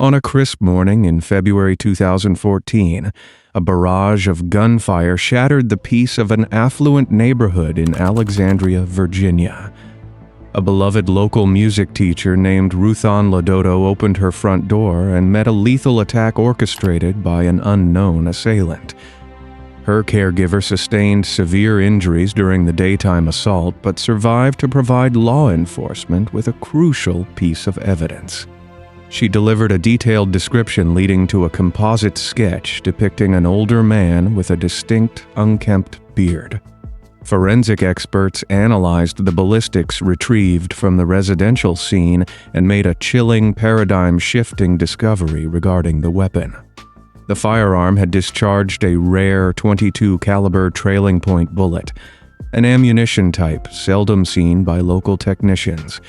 On a crisp morning in February 2014, a barrage of gunfire shattered the peace of an affluent neighborhood in Alexandria, Virginia. A beloved local music teacher named Ruthann Lodoto opened her front door and met a lethal attack orchestrated by an unknown assailant. Her caregiver sustained severe injuries during the daytime assault but survived to provide law enforcement with a crucial piece of evidence. She delivered a detailed description leading to a composite sketch depicting an older man with a distinct, unkempt beard. Forensic experts analyzed the ballistics retrieved from the residential scene and made a chilling, paradigm-shifting discovery regarding the weapon. The firearm had discharged a rare .22 caliber trailing point bullet, an ammunition type seldom seen by local technicians.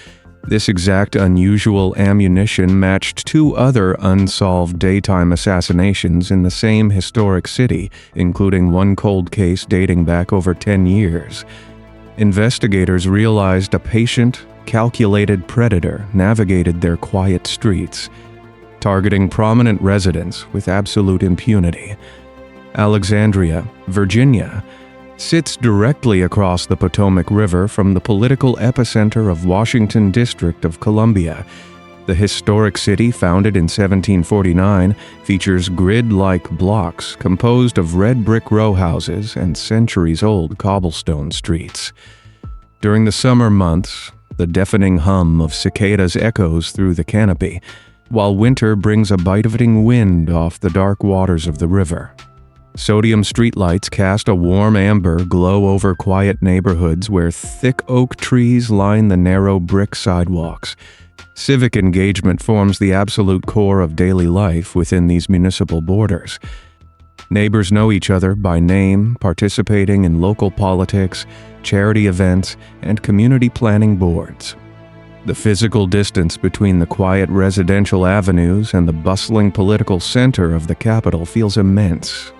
This exact unusual ammunition matched two other unsolved daytime assassinations in the same historic city, including one cold case dating back over 10 years. Investigators realized a patient, calculated predator navigated their quiet streets, targeting prominent residents with absolute impunity. Alexandria, Virginia, sits directly across the Potomac River from the political epicenter of Washington District of Columbia. The historic city, founded in 1749, features grid-like blocks composed of red brick row houses and centuries-old cobblestone streets. During the summer months, the deafening hum of cicadas echoes through the canopy, while winter brings a biting wind off the dark waters of the river. Sodium streetlights cast a warm amber glow over quiet neighborhoods where thick oak trees line the narrow brick sidewalks. Civic engagement forms the absolute core of daily life within these municipal borders. Neighbors know each other by name, participating in local politics, charity events, and community planning boards. The physical distance between the quiet residential avenues and the bustling political center of the capital feels immense,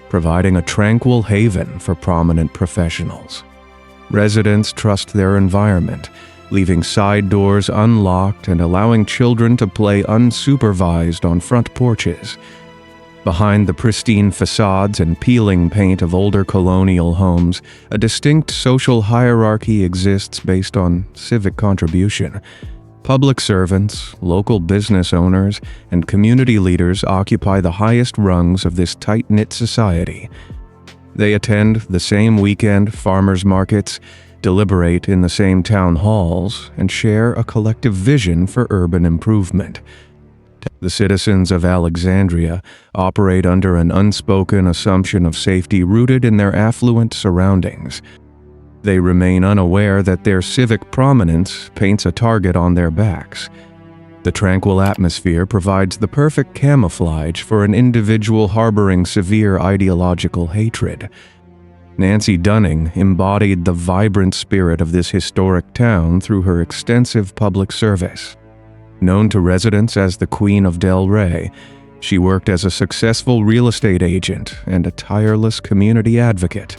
providing a tranquil haven for prominent professionals. Residents trust their environment, leaving side doors unlocked and allowing children to play unsupervised on front porches. Behind the pristine facades and peeling paint of older colonial homes, a distinct social hierarchy exists based on civic contribution. Public servants, local business owners, and community leaders occupy the highest rungs of this tight-knit society. They attend the same weekend farmers markets, deliberate in the same town halls, and share a collective vision for urban improvement. The citizens of Alexandria operate under an unspoken assumption of safety rooted in their affluent surroundings. They remain unaware that their civic prominence paints a target on their backs. The tranquil atmosphere provides the perfect camouflage for an individual harboring severe ideological hatred. Nancy Dunning embodied the vibrant spirit of this historic town through her extensive public service. Known to residents as the Queen of Del Rey, she worked as a successful real estate agent and a tireless community advocate.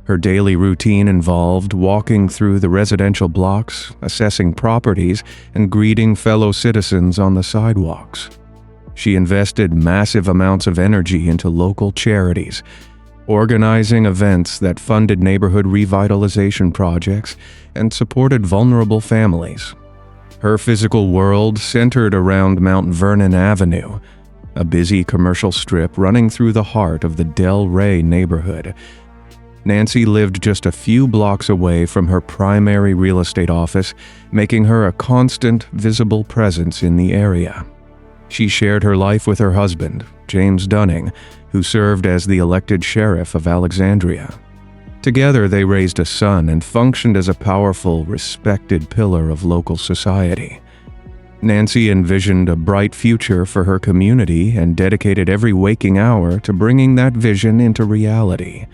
Her daily routine involved walking through the residential blocks, assessing properties, and greeting fellow citizens on the sidewalks. She invested massive amounts of energy into local charities, organizing events that funded neighborhood revitalization projects and supported vulnerable families. Her physical world centered around Mount Vernon Avenue, a busy commercial strip running through the heart of the Del Rey neighborhood. Nancy lived just a few blocks away from her primary real estate office, making her a constant, visible presence in the area. She shared her life with her husband, James Dunning, who served as the elected sheriff of Alexandria. Together, they raised a son and functioned as a powerful, respected pillar of local society. Nancy envisioned a bright future for her community and dedicated every waking hour to bringing that vision into reality.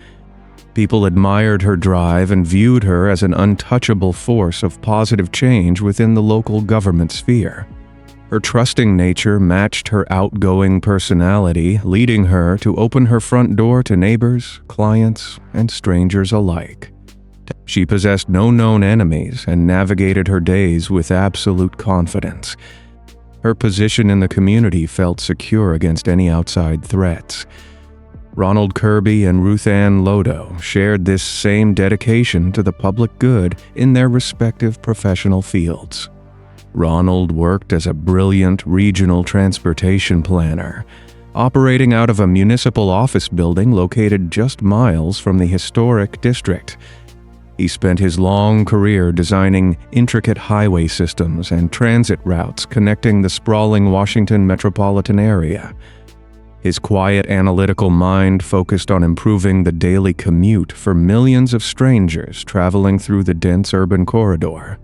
People admired her drive and viewed her as an untouchable force of positive change within the local government sphere. Her trusting nature matched her outgoing personality, leading her to open her front door to neighbors, clients, and strangers alike. She possessed no known enemies and navigated her days with absolute confidence. Her position in the community felt secure against any outside threats. Ronald Kirby and Ruth Ann Lodo shared this same dedication to the public good in their respective professional fields. Ronald worked as a brilliant regional transportation planner, operating out of a municipal office building located just miles from the historic district. He spent his long career designing intricate highway systems and transit routes connecting the sprawling Washington metropolitan area. His quiet, analytical mind focused on improving the daily commute for millions of strangers traveling through the dense urban corridor.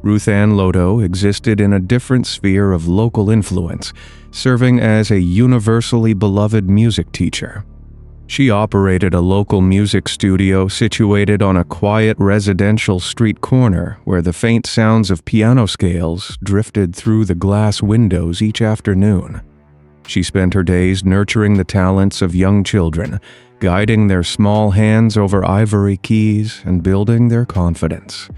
Ruth Ann Lodo existed in a different sphere of local influence, serving as a universally beloved music teacher. She operated a local music studio situated on a quiet residential street corner where the faint sounds of piano scales drifted through the glass windows each afternoon. She spent her days nurturing the talents of young children, guiding their small hands over ivory keys and building their confidence.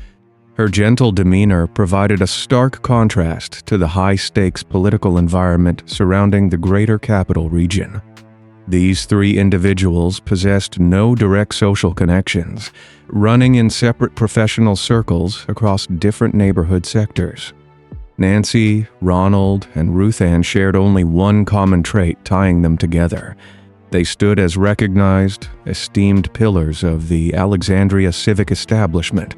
Her gentle demeanor provided a stark contrast to the high-stakes political environment surrounding the greater capital region. These three individuals possessed no direct social connections, running in separate professional circles across different neighborhood sectors. Nancy, Ronald, and Ruth Ann shared only one common trait tying them together. They stood as recognized, esteemed pillars of the Alexandria civic establishment.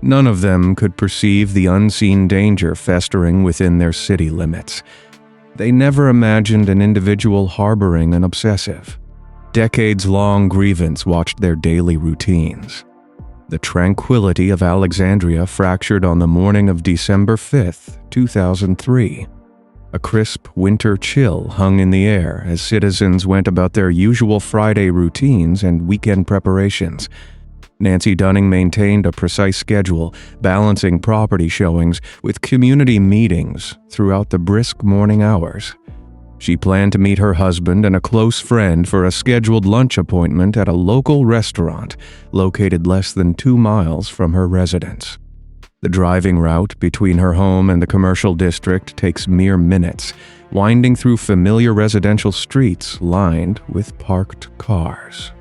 None of them could perceive the unseen danger festering within their city limits. They never imagined an individual harboring an obsessive, decades-long grievance watched their daily routines. The tranquility of Alexandria fractured on the morning of December 5th, 2003. A crisp winter chill hung in the air as citizens went about their usual Friday routines and weekend preparations. Nancy Dunning maintained a precise schedule, balancing property showings with community meetings throughout the brisk morning hours. She planned to meet her husband and a close friend for a scheduled lunch appointment at a local restaurant located less than 2 miles from her residence. The driving route between her home and the commercial district takes mere minutes, winding through familiar residential streets lined with parked cars.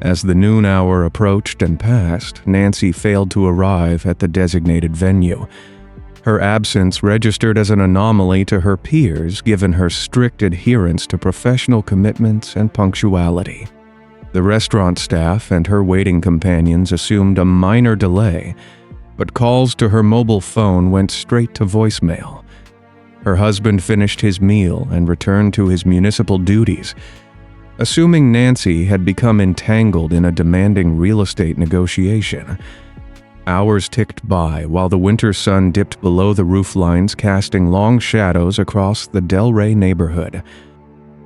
As the noon hour approached and passed, Nancy failed to arrive at the designated venue. Her absence registered as an anomaly to her peers given her strict adherence to professional commitments and punctuality. The restaurant staff and her waiting companions assumed a minor delay, but calls to her mobile phone went straight to voicemail. Her husband finished his meal and returned to his municipal duties, assuming Nancy had become entangled in a demanding real estate negotiation. Hours ticked by while the winter sun dipped below the rooflines, casting long shadows across the Delray neighborhood.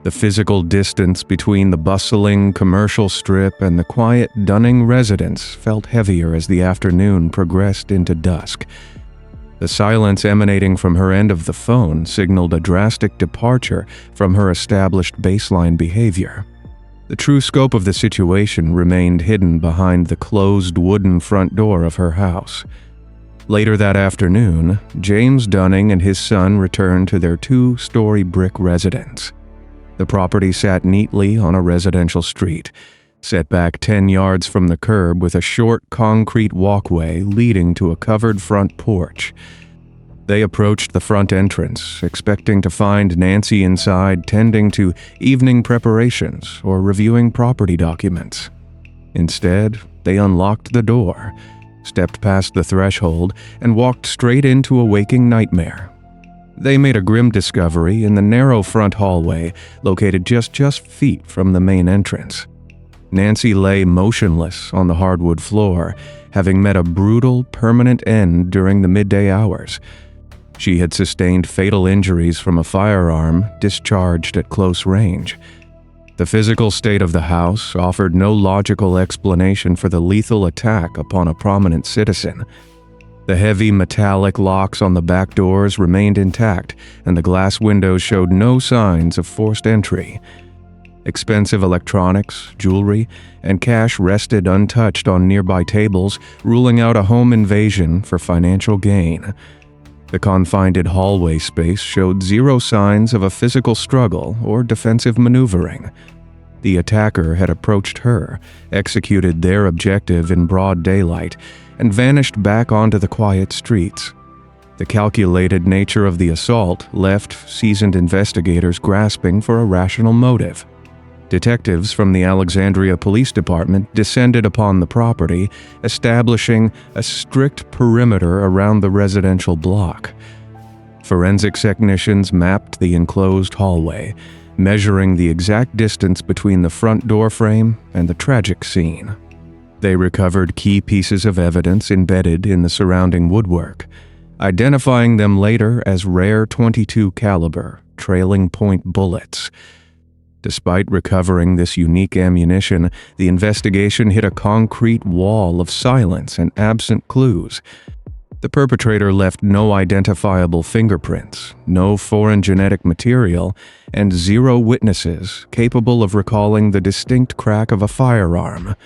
The physical distance between the bustling commercial strip and the quiet Dunning residence felt heavier as the afternoon progressed into dusk. The silence emanating from her end of the phone signaled a drastic departure from her established baseline behavior. The true scope of the situation remained hidden behind the closed wooden front door of her house. Later that afternoon, James Dunning and his son returned to their 2-story brick residence. The property sat neatly on a residential street, set back 10 yards from the curb with a short concrete walkway leading to a covered front porch. They approached the front entrance, expecting to find Nancy inside tending to evening preparations or reviewing property documents. Instead, they unlocked the door, stepped past the threshold, and walked straight into a waking nightmare. They made a grim discovery in the narrow front hallway, located just feet from the main entrance. Nancy lay motionless on the hardwood floor, having met a brutal, permanent end during the midday hours. She had sustained fatal injuries from a firearm discharged at close range. The physical state of the house offered no logical explanation for the lethal attack upon a prominent citizen. The heavy metallic locks on the back doors remained intact, and the glass windows showed no signs of forced entry. Expensive electronics, jewelry, and cash rested untouched on nearby tables, ruling out a home invasion for financial gain. The confined hallway space showed zero signs of a physical struggle or defensive maneuvering. The attacker had approached her, executed their objective in broad daylight, and vanished back onto the quiet streets. The calculated nature of the assault left seasoned investigators grasping for a rational motive. Detectives from the Alexandria Police Department descended upon the property, establishing a strict perimeter around the residential block. Forensic technicians mapped the enclosed hallway, measuring the exact distance between the front door frame and the tragic scene. They recovered key pieces of evidence embedded in the surrounding woodwork, identifying them later as rare .22 caliber trailing point bullets. Despite recovering this unique ammunition, the investigation hit a concrete wall of silence and absent clues. The perpetrator left no identifiable fingerprints, no foreign genetic material, and zero witnesses capable of recalling the distinct crack of a firearm.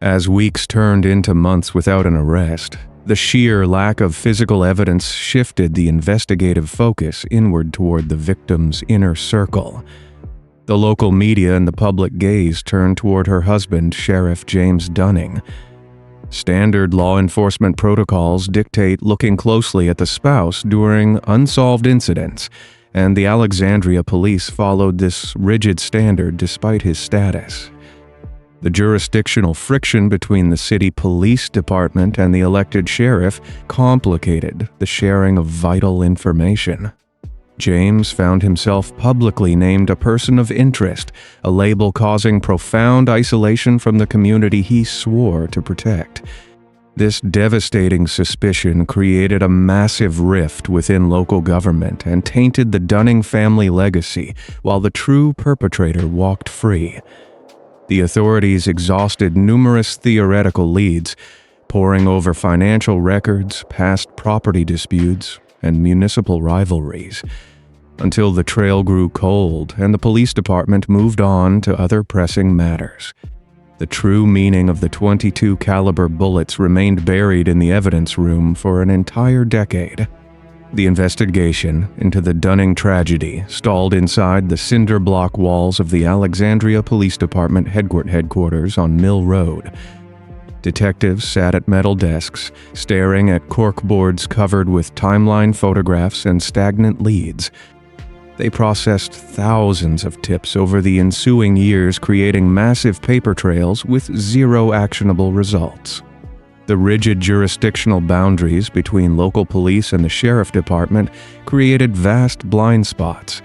As weeks turned into months without an arrest, the sheer lack of physical evidence shifted the investigative focus inward toward the victim's inner circle. The local media and the public gaze turned toward her husband, Sheriff James Dunning. Standard law enforcement protocols dictate looking closely at the spouse during unsolved incidents, and the Alexandria police followed this rigid standard despite his status. The jurisdictional friction between the city police department and the elected sheriff complicated the sharing of vital information. James found himself publicly named a person of interest, a label causing profound isolation from the community he swore to protect. This devastating suspicion created a massive rift within local government and tainted the Dunning family legacy, while the true perpetrator walked free. The authorities exhausted numerous theoretical leads, poring over financial records, past property disputes, and municipal rivalries, until the trail grew cold and the police department moved on to other pressing matters. The true meaning of the .22 caliber bullets remained buried in the evidence room for an entire decade. The investigation into the Dunning tragedy stalled inside the cinder block walls of the Alexandria Police Department headquarters on Mill Road. Detectives sat at metal desks, staring at corkboards covered with timeline photographs and stagnant leads. They processed thousands of tips over the ensuing years, creating massive paper trails with zero actionable results. The rigid jurisdictional boundaries between local police and the sheriff department created vast blind spots.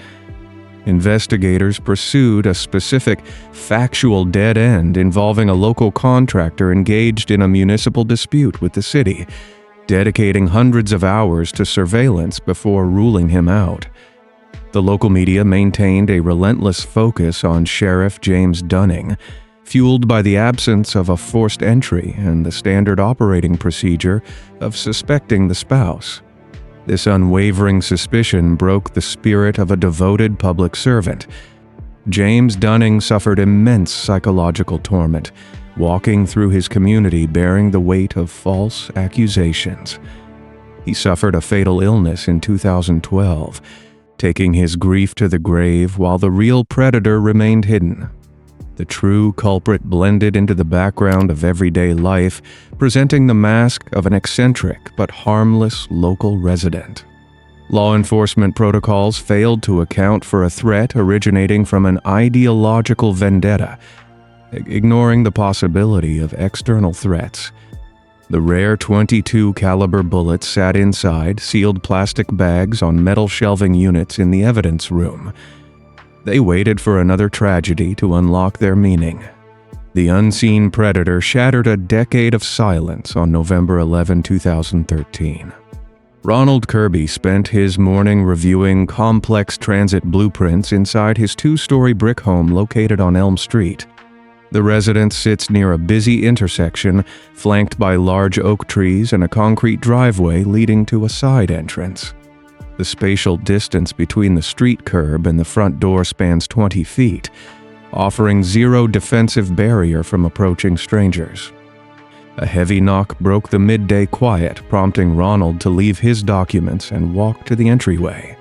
Investigators pursued a specific, factual dead end involving a local contractor engaged in a municipal dispute with the city, dedicating hundreds of hours to surveillance before ruling him out. The local media maintained a relentless focus on Sheriff James Dunning, fueled by the absence of a forced entry and the standard operating procedure of suspecting the spouse. This unwavering suspicion broke the spirit of a devoted public servant. James Dunning suffered immense psychological torment, walking through his community bearing the weight of false accusations. He suffered a fatal illness in 2012, taking his grief to the grave while the real predator remained hidden. The true culprit blended into the background of everyday life, presenting the mask of an eccentric but harmless local resident. Law enforcement protocols failed to account for a threat originating from an ideological vendetta, ignoring the possibility of external threats. The rare .22 caliber bullets sat inside sealed plastic bags on metal shelving units in the evidence room. They waited for another tragedy to unlock their meaning. The unseen predator shattered a decade of silence on November 11, 2013. Ronald Kirby spent his morning reviewing complex transit blueprints inside his two-story brick home located on Elm Street. The residence sits near a busy intersection, flanked by large oak trees and a concrete driveway leading to a side entrance. The spatial distance between the street curb and the front door spans 20 feet, offering zero defensive barrier from approaching strangers. A heavy knock broke the midday quiet, prompting Ronald to leave his documents and walk to the entryway.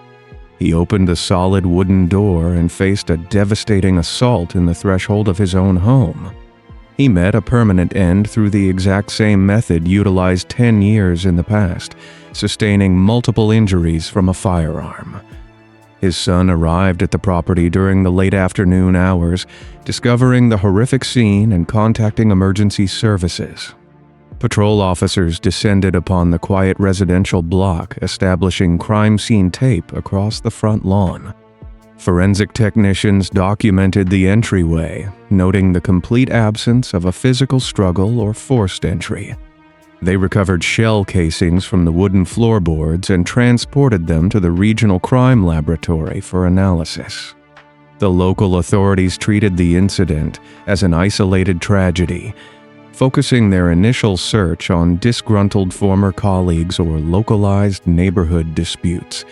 He opened the solid wooden door and faced a devastating assault in the threshold of his own home. He met a permanent end through the exact same method utilized 10 years in the past, sustaining multiple injuries from a firearm. His son arrived at the property during the late afternoon hours, discovering the horrific scene and contacting emergency services. Patrol officers descended upon the quiet residential block, establishing crime scene tape across the front lawn. Forensic technicians documented the entryway, noting the complete absence of a physical struggle or forced entry. They recovered shell casings from the wooden floorboards and transported them to the regional crime laboratory for analysis. The local authorities treated the incident as an isolated tragedy, focusing their initial search on disgruntled former colleagues or localized neighborhood disputes.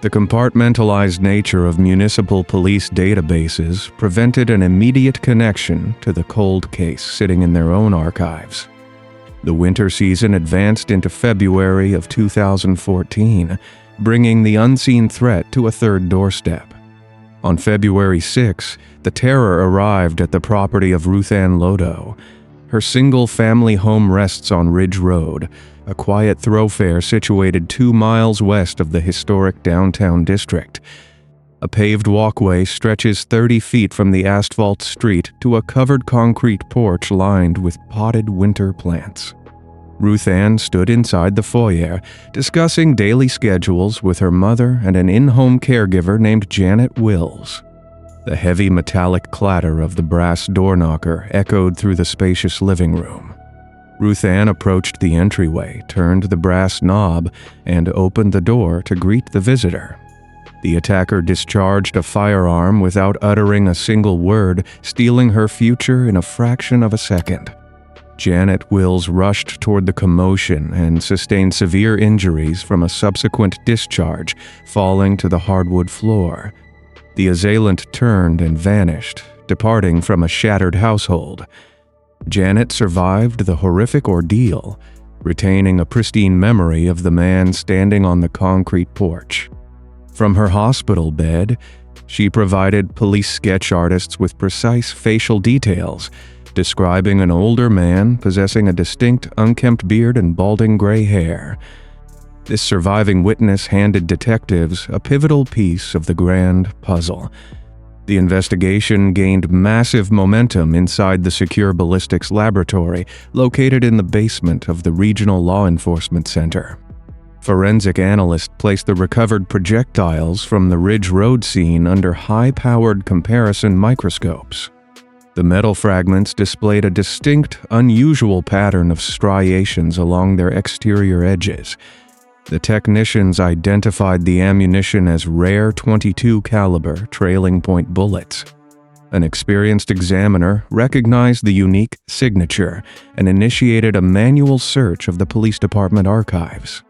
The compartmentalized nature of municipal police databases prevented an immediate connection to the cold case sitting in their own archives. The winter season advanced into February of 2014, bringing the unseen threat to a third doorstep. On February 6, the terror arrived at the property of Ruth Ann Lodo. Her single-family home rests on Ridge Road, a quiet thoroughfare situated 2 miles west of the historic downtown district. A paved walkway stretches 30 feet from the asphalt street to a covered concrete porch lined with potted winter plants. Ruth Ann stood inside the foyer, discussing daily schedules with her mother and an in-home caregiver named Janet Wills. The heavy metallic clatter of the brass door knocker echoed through the spacious living room. Ruth Ann approached the entryway, turned the brass knob, and opened the door to greet the visitor. The attacker discharged a firearm without uttering a single word, stealing her future in a fraction of a second. Janet Wills rushed toward the commotion and sustained severe injuries from a subsequent discharge, falling to the hardwood floor. The assailant turned and vanished, departing from a shattered household. Janet survived the horrific ordeal, retaining a pristine memory of the man standing on the concrete porch. From her hospital bed, she provided police sketch artists with precise facial details, describing an older man possessing a distinct unkempt beard and balding gray hair. This surviving witness handed detectives a pivotal piece of the grand puzzle. The investigation gained massive momentum inside the secure ballistics laboratory located in the basement of the Regional Law Enforcement Center. Forensic analysts placed the recovered projectiles from the Ridge Road scene under high-powered comparison microscopes. The metal fragments displayed a distinct, unusual pattern of striations along their exterior edges. The technicians identified the ammunition as rare .22 caliber trailing point bullets. An experienced examiner recognized the unique signature and initiated a manual search of the police department archives.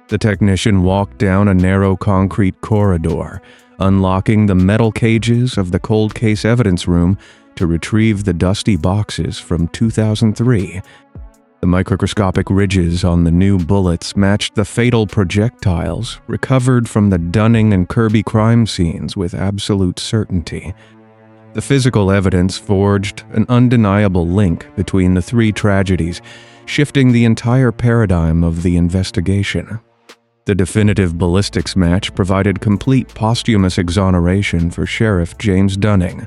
The technician walked down a narrow concrete corridor, unlocking the metal cages of the cold case evidence room to retrieve the dusty boxes from 2003. The microscopic ridges on the new bullets matched the fatal projectiles recovered from the Dunning and Kirby crime scenes with absolute certainty. The physical evidence forged an undeniable link between the three tragedies, shifting the entire paradigm of the investigation. The definitive ballistics match provided complete posthumous exoneration for Sheriff James Dunning.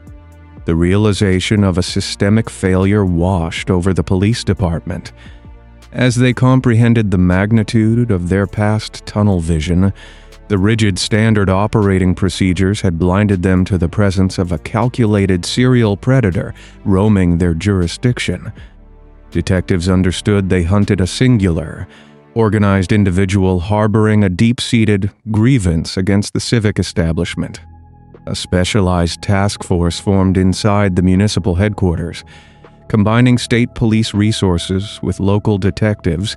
The realization of a systemic failure washed over the police department. As they comprehended the magnitude of their past tunnel vision, the rigid standard operating procedures had blinded them to the presence of a calculated serial predator roaming their jurisdiction. Detectives understood they hunted a singular, organized individual harboring a deep-seated grievance against the civic establishment. A specialized task force formed inside the municipal headquarters. Combining state police resources with local detectives,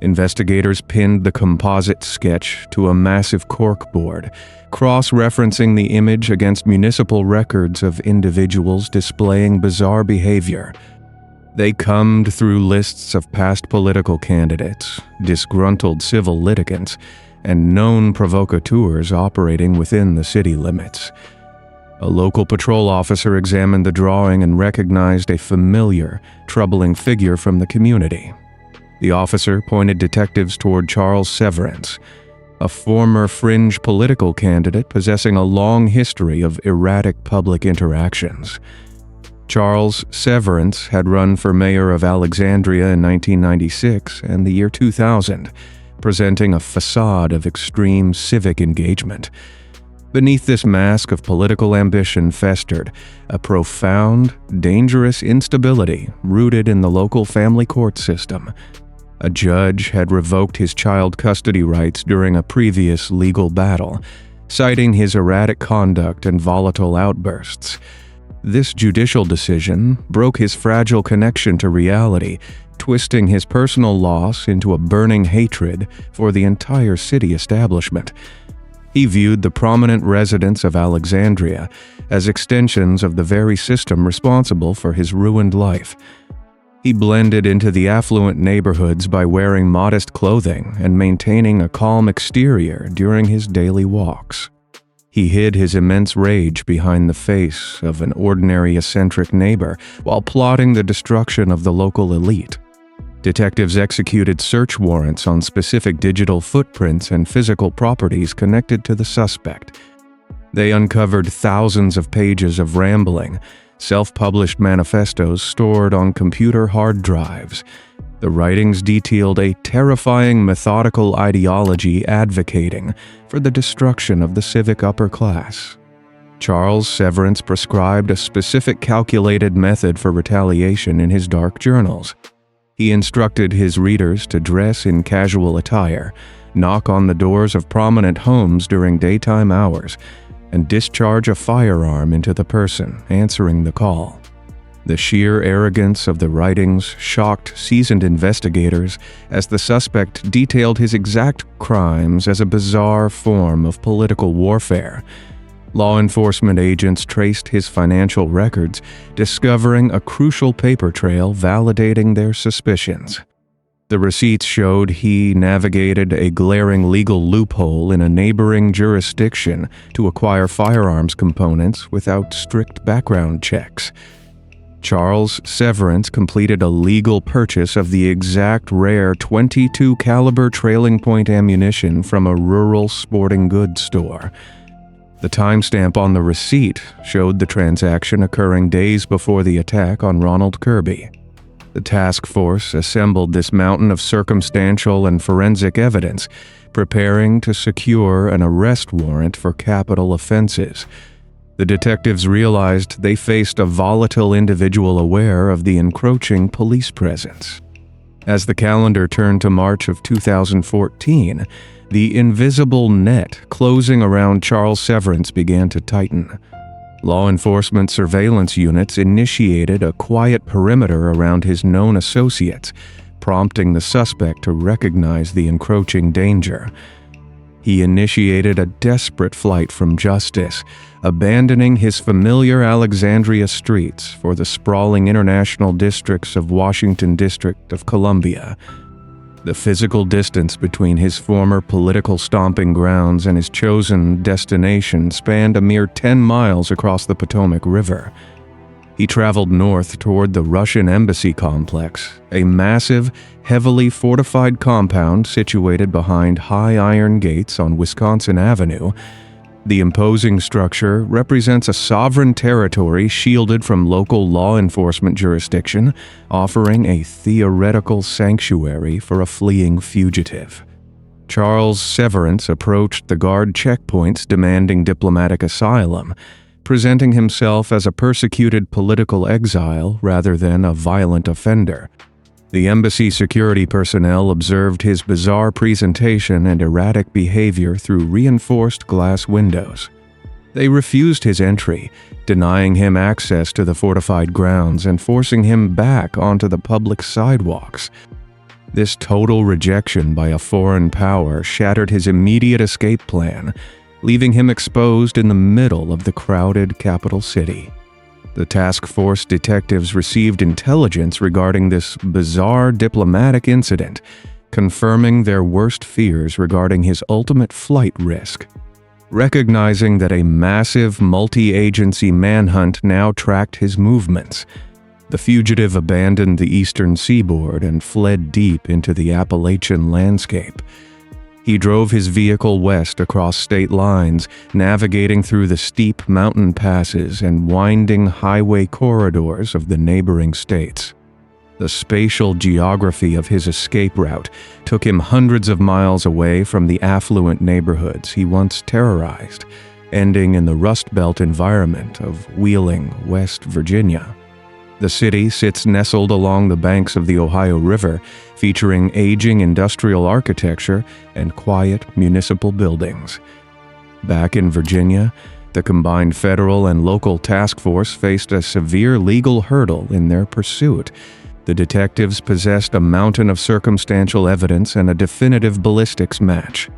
investigators pinned the composite sketch to a massive corkboard, cross-referencing the image against municipal records of individuals displaying bizarre behavior. They combed through lists of past political candidates, disgruntled civil litigants, and known provocateurs operating within the city limits. A local patrol officer examined the drawing and recognized a familiar, troubling figure from the community. The officer pointed detectives toward Charles Severance, a former fringe political candidate possessing a long history of erratic public interactions. Charles Severance had run for mayor of Alexandria in 1996 and the year 2000, presenting a facade of extreme civic engagement. Beneath this mask of political ambition festered a profound, dangerous instability rooted in the local family court system. A judge had revoked his child custody rights during a previous legal battle, citing his erratic conduct and volatile outbursts. This judicial decision broke his fragile connection to reality, twisting his personal loss into a burning hatred for the entire city establishment. He viewed the prominent residents of Alexandria as extensions of the very system responsible for his ruined life. He blended into the affluent neighborhoods by wearing modest clothing and maintaining a calm exterior during his daily walks. He hid his immense rage behind the face of an ordinary eccentric neighbor while plotting the destruction of the local elite. Detectives executed search warrants on specific digital footprints and physical properties connected to the suspect. They uncovered thousands of pages of rambling, self-published manifestos stored on computer hard drives. The writings detailed a terrifying methodical ideology advocating for the destruction of the civic upper class. Charles Severance prescribed a specific calculated method for retaliation in his dark journals. He instructed his readers to dress in casual attire, knock on the doors of prominent homes during daytime hours, and discharge a firearm into the person answering the call. The sheer arrogance of the writings shocked seasoned investigators as the suspect detailed his exact crimes as a bizarre form of political warfare. Law enforcement agents traced his financial records, discovering a crucial paper trail validating their suspicions. The receipts showed he navigated a glaring legal loophole in a neighboring jurisdiction to acquire firearms components without strict background checks. Charles Severance completed a legal purchase of the exact rare .22 caliber trailing point ammunition from a rural sporting goods store. The timestamp on the receipt showed the transaction occurring days before the attack on Ronald Kirby. The task force assembled this mountain of circumstantial and forensic evidence, preparing to secure an arrest warrant for capital offenses. The detectives realized they faced a volatile individual aware of the encroaching police presence. As the calendar turned to March of 2014, the invisible net closing around Charles Severance began to tighten. Law enforcement surveillance units initiated a quiet perimeter around his known associates, prompting the suspect to recognize the encroaching danger. He initiated a desperate flight from justice, abandoning his familiar Alexandria streets for the sprawling international districts of Washington District of Columbia. The physical distance between his former political stomping grounds and his chosen destination spanned a mere 10 miles across the Potomac River. He traveled north toward the Russian Embassy complex, a massive, heavily fortified compound situated behind high iron gates on Wisconsin Avenue. The imposing structure represents a sovereign territory shielded from local law enforcement jurisdiction, offering a theoretical sanctuary for a fleeing fugitive. Charles Severance approached the guard checkpoints demanding diplomatic asylum, presenting himself as a persecuted political exile rather than a violent offender. The embassy security personnel observed his bizarre presentation and erratic behavior through reinforced glass windows. They refused his entry, denying him access to the fortified grounds and forcing him back onto the public sidewalks. This total rejection by a foreign power shattered his immediate escape plan, leaving him exposed in the middle of the crowded capital city. The task force detectives received intelligence regarding this bizarre diplomatic incident, confirming their worst fears regarding his ultimate flight risk. Recognizing that a massive multi-agency manhunt now tracked his movements, the fugitive abandoned the eastern seaboard and fled deep into the Appalachian landscape. He drove his vehicle west across state lines, navigating through the steep mountain passes and winding highway corridors of the neighboring states. The spatial geography of his escape route took him hundreds of miles away from the affluent neighborhoods he once terrorized, ending in the Rust Belt environment of Wheeling, West Virginia. The city sits nestled along the banks of the Ohio River, featuring aging industrial architecture and quiet municipal buildings. Back in Virginia, the combined federal and local task force faced a severe legal hurdle in their pursuit. The detectives possessed a mountain of circumstantial evidence and a definitive ballistics match.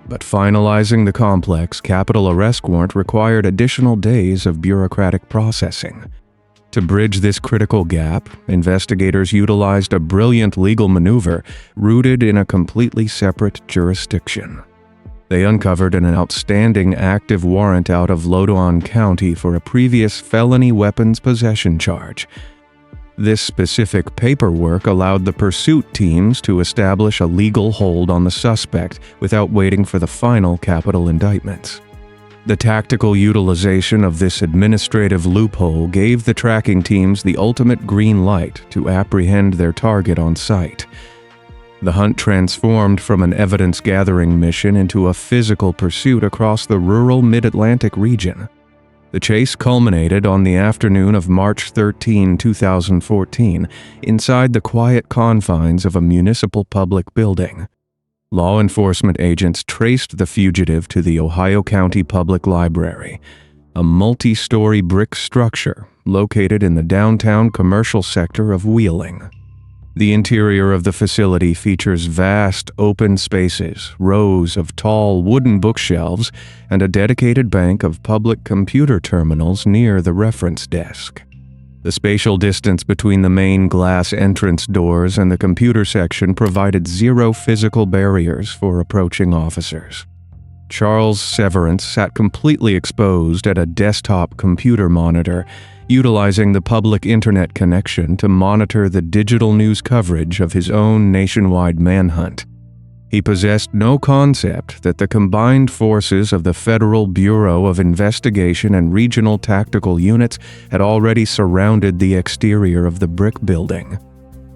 But finalizing the complex capital arrest warrant required additional days of bureaucratic processing. To bridge this critical gap, investigators utilized a brilliant legal maneuver rooted in a completely separate jurisdiction. They uncovered an outstanding active warrant out of Loudoun County for a previous felony weapons possession charge. This specific paperwork allowed the pursuit teams to establish a legal hold on the suspect without waiting for the final capital indictments. The tactical utilization of this administrative loophole gave the tracking teams the ultimate green light to apprehend their target on sight. The hunt transformed from an evidence-gathering mission into a physical pursuit across the rural Mid-Atlantic region. The chase culminated on the afternoon of March 13, 2014, inside the quiet confines of a municipal public building. Law enforcement agents traced the fugitive to the Ohio County Public Library, a multi-story brick structure located in the downtown commercial sector of Wheeling. The interior of the facility features vast open spaces, rows of tall wooden bookshelves, and a dedicated bank of public computer terminals near the reference desk. The spatial distance between the main glass entrance doors and the computer section provided zero physical barriers for approaching officers. Charles Severance sat completely exposed at a desktop computer monitor, utilizing the public internet connection to monitor the digital news coverage of his own nationwide manhunt. He possessed no concept that the combined forces of the Federal Bureau of Investigation and regional tactical units had already surrounded the exterior of the brick building.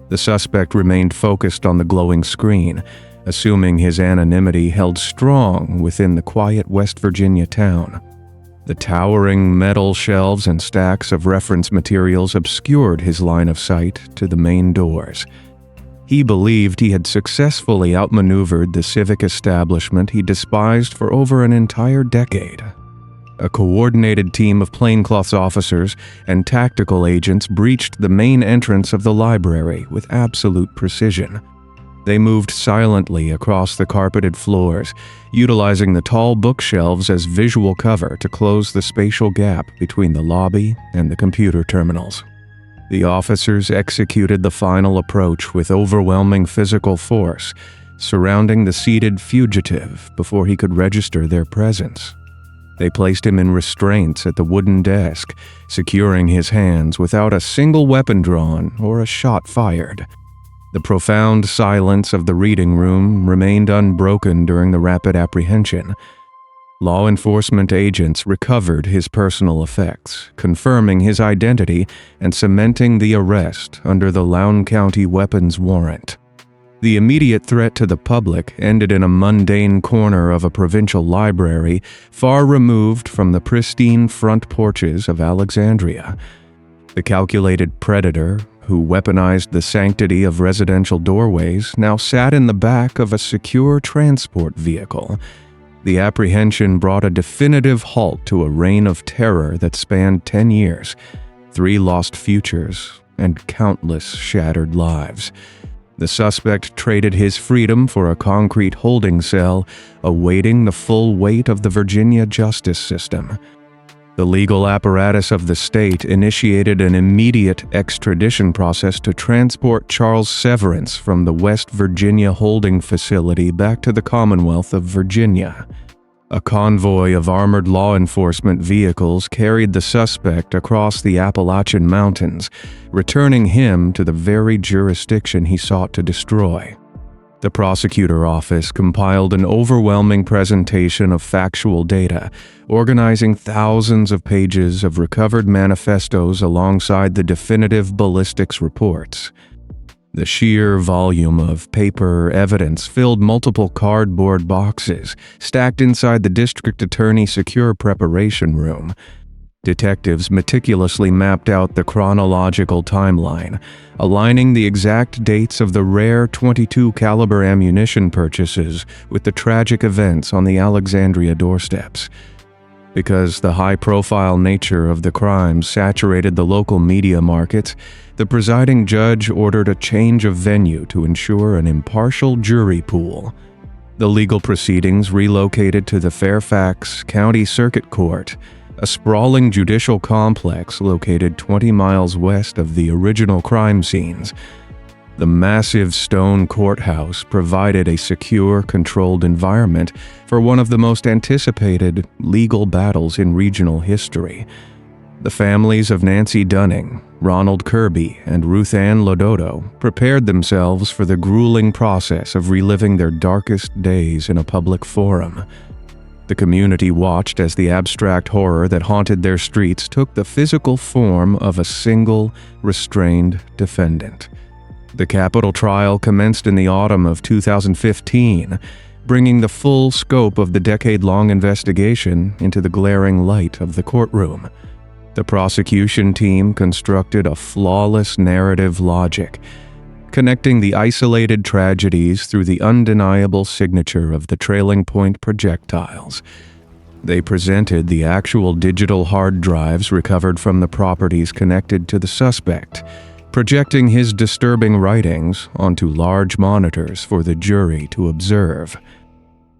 The suspect remained focused on the glowing screen, assuming his anonymity held strong within the quiet West Virginia town. The towering metal shelves and stacks of reference materials obscured his line of sight to the main doors. He believed he had successfully outmaneuvered the civic establishment he despised for over an entire decade. A coordinated team of plainclothes officers and tactical agents breached the main entrance of the library with absolute precision. They moved silently across the carpeted floors, utilizing the tall bookshelves as visual cover to close the spatial gap between the lobby and the computer terminals. The officers executed the final approach with overwhelming physical force, surrounding the seated fugitive before he could register their presence. They placed him in restraints at the wooden desk, securing his hands without a single weapon drawn or a shot fired. The profound silence of the reading room remained unbroken during the rapid apprehension. Law enforcement agents recovered his personal effects, confirming his identity and cementing the arrest under the Loudoun County weapons warrant. The immediate threat to the public ended in a mundane corner of a provincial library far removed from the pristine front porches of Alexandria. The calculated predator, who weaponized the sanctity of residential doorways, now sat in the back of a secure transport vehicle. The apprehension brought a definitive halt to a reign of terror that spanned 10 years, 3 lost futures, and countless shattered lives. The suspect traded his freedom for a concrete holding cell, awaiting the full weight of the Virginia justice system. The legal apparatus of the state initiated an immediate extradition process to transport Charles Severance from the West Virginia holding facility back to the Commonwealth of Virginia. A convoy of armored law enforcement vehicles carried the suspect across the Appalachian Mountains, returning him to the very jurisdiction he sought to destroy. The prosecutor office compiled an overwhelming presentation of factual data, organizing thousands of pages of recovered manifestos alongside the definitive ballistics reports. The sheer volume of paper evidence filled multiple cardboard boxes stacked inside the district attorney's secure preparation room. Detectives meticulously mapped out the chronological timeline, aligning the exact dates of the rare .22 caliber ammunition purchases with the tragic events on the Alexandria doorsteps. Because the high-profile nature of the crimes saturated the local media markets, the presiding judge ordered a change of venue to ensure an impartial jury pool. The legal proceedings relocated to the Fairfax County Circuit Court, a sprawling judicial complex located 20 miles west of the original crime scenes. The massive stone courthouse provided a secure, controlled environment for one of the most anticipated legal battles in regional history. The families of Nancy Dunning, Ronald Kirby, and Ruth Ann Lodoto prepared themselves for the grueling process of reliving their darkest days in a public forum. The community watched as the abstract horror that haunted their streets took the physical form of a single, restrained defendant. The capital trial commenced in the autumn of 2015, bringing the full scope of the decade-long investigation into the glaring light of the courtroom. The prosecution team constructed a flawless narrative logic, connecting the isolated tragedies through the undeniable signature of the trailing point projectiles. They presented the actual digital hard drives recovered from the properties connected to the suspect, projecting his disturbing writings onto large monitors for the jury to observe.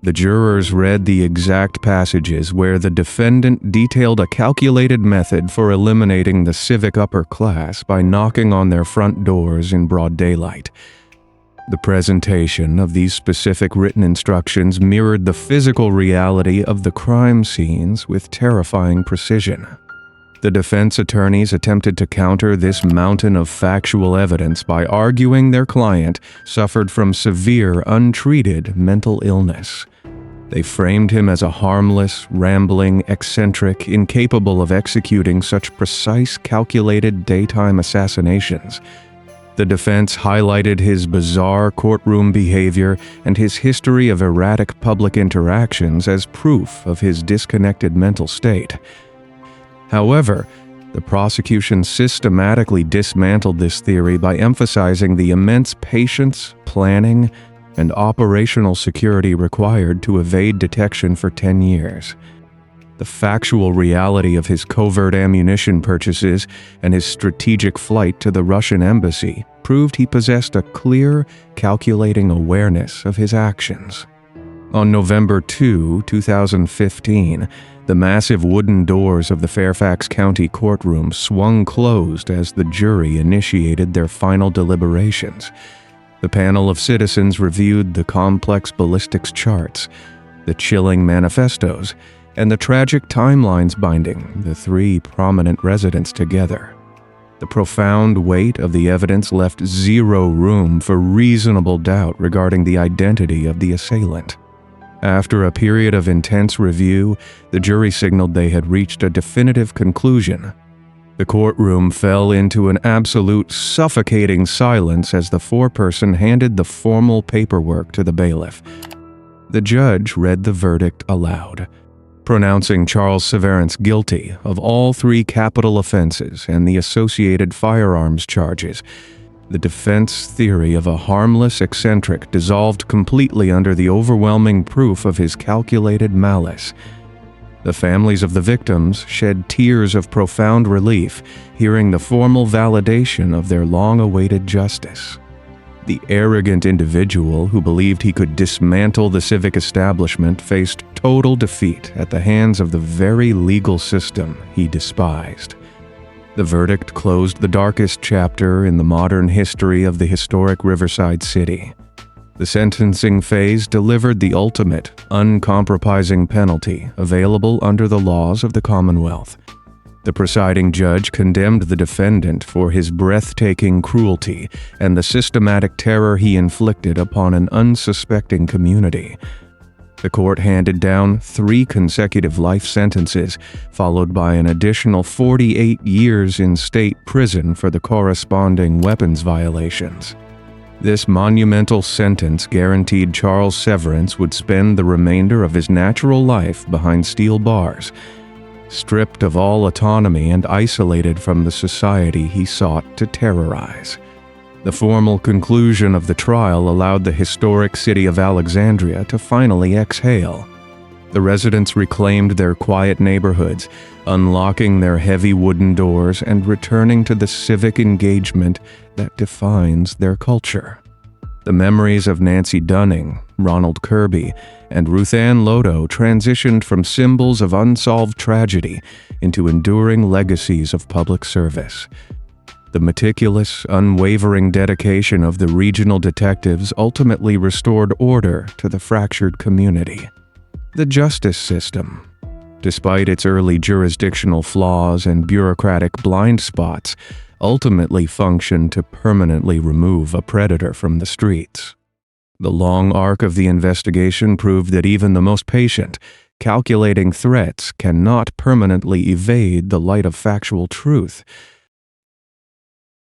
The jurors read the exact passages where the defendant detailed a calculated method for eliminating the civic upper class by knocking on their front doors in broad daylight. The presentation of these specific written instructions mirrored the physical reality of the crime scenes with terrifying precision. The defense attorneys attempted to counter this mountain of factual evidence by arguing their client suffered from severe, untreated mental illness. They framed him as a harmless, rambling, eccentric, incapable of executing such precise, calculated daytime assassinations. The defense highlighted his bizarre courtroom behavior and his history of erratic public interactions as proof of his disconnected mental state. However, the prosecution systematically dismantled this theory by emphasizing the immense patience, planning, and operational security required to evade detection for 10 years. The factual reality of his covert ammunition purchases and his strategic flight to the Russian embassy proved he possessed a clear, calculating awareness of his actions. On November 2, 2015, the massive wooden doors of the Fairfax County courtroom swung closed as the jury initiated their final deliberations. The panel of citizens reviewed the complex ballistics charts, the chilling manifestos, and the tragic timelines binding the three prominent residents together. The profound weight of the evidence left zero room for reasonable doubt regarding the identity of the assailant. After a period of intense review, the jury signaled they had reached a definitive conclusion. The courtroom fell into an absolute suffocating silence as the foreperson handed the formal paperwork to the bailiff. The judge read the verdict aloud, pronouncing Charles Severance guilty of all three capital offenses and the associated firearms charges. The defense theory of a harmless eccentric dissolved completely under the overwhelming proof of his calculated malice. The families of the victims shed tears of profound relief, hearing the formal validation of their long-awaited justice. The arrogant individual who believed he could dismantle the civic establishment faced total defeat at the hands of the very legal system he despised. The verdict closed the darkest chapter in the modern history of the historic Riverside City. The sentencing phase delivered the ultimate, uncompromising penalty available under the laws of the Commonwealth. The presiding judge condemned the defendant for his breathtaking cruelty and the systematic terror he inflicted upon an unsuspecting community. The court handed down 3 consecutive life sentences, followed by an additional 48 years in state prison for the corresponding weapons violations. This monumental sentence guaranteed Charles Severance would spend the remainder of his natural life behind steel bars, stripped of all autonomy and isolated from the society he sought to terrorize. The formal conclusion of the trial allowed the historic city of Alexandria to finally exhale. The residents reclaimed their quiet neighborhoods, unlocking their heavy wooden doors and returning to the civic engagement that defines their culture. The memories of Nancy Dunning, Ronald Kirby, and Ruth Ann Lodo transitioned from symbols of unsolved tragedy into enduring legacies of public service. The meticulous, unwavering dedication of the regional detectives ultimately restored order to the fractured community. The justice system, despite its early jurisdictional flaws and bureaucratic blind spots, ultimately functioned to permanently remove a predator from the streets. The long arc of the investigation proved that even the most patient, calculating threats cannot permanently evade the light of factual truth,